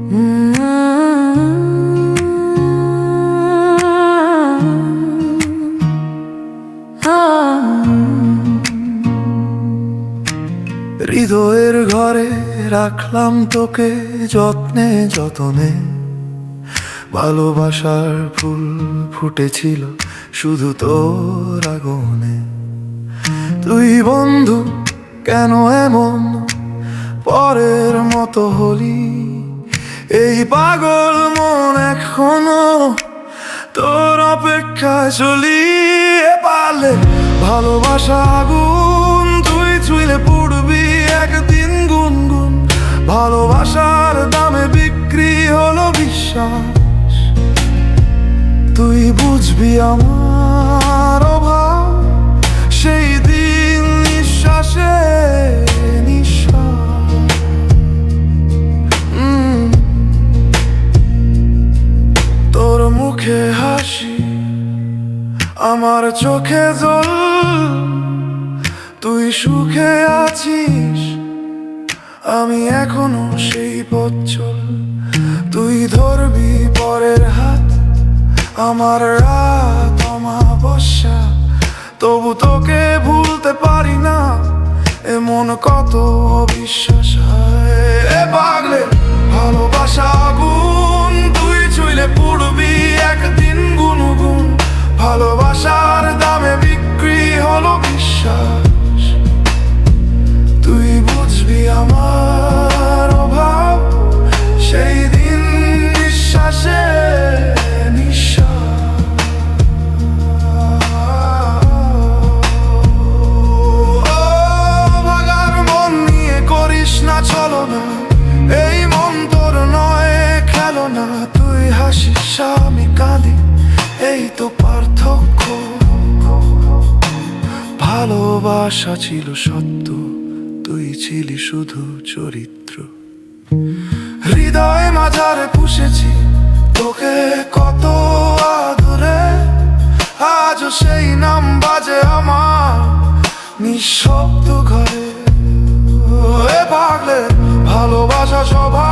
হৃদয়ের ঘরে রাখলাম তোকে যত্নে যতনে, ভালোবাসার ফুল ফুটেছিল শুধু তোর আগমনে। তুই বন্ধু কেন এমন পরের মতো হলি, এই পাগল মন এখনো তোর অপেক্ষায় চলি। পারলে ভালোবাসা আগুন তুই ছুঁইলে পুড়বি একদিন গুনগুন, ভালোবাসার দামে বিক্রি হলো বিশ্বাস। তুই বুঝবি আমার অভাব সেই দিন নিঃশ্বাসে নিঃশ্বাস। তোর মুখে হাসি আমার চোখে জল, তুই সুখে আছিস আমি এখনো সেই পথ চল। তুই ধরবি পরের হাত আমার রাত অমাবস্যা, তবু তোকে ভুলতে পারি না এমন কত অবিশ্বাস। এ পাগলে ভালোবাসা আগুন তুই ছুঁইলে পুড়বি একদিন গুনগুন, ভালোবাসার দামে বিক্রি হলো বিশ্বাস। তুই বুঝবি আমার অভাব সেই দিন নিঃশ্বাসে নিঃশ্বাস। ভাগার মন নিয়ে করিস না চলো না, এই মন তোর নয় খেলো না। তুই হাসিস আমি কাঁদি এই তো পার্থক্য। ভালোবাসা ছিল সত্য, তুই ছিলি শুধু চরিত্র। হৃদয় মাঝারে পুষেছি তোকে কত আদরে, আজও সেই নাম বাজে আমার নিঃশব্দ ঘরে। এ পাগলে ভালোবাসা সবাই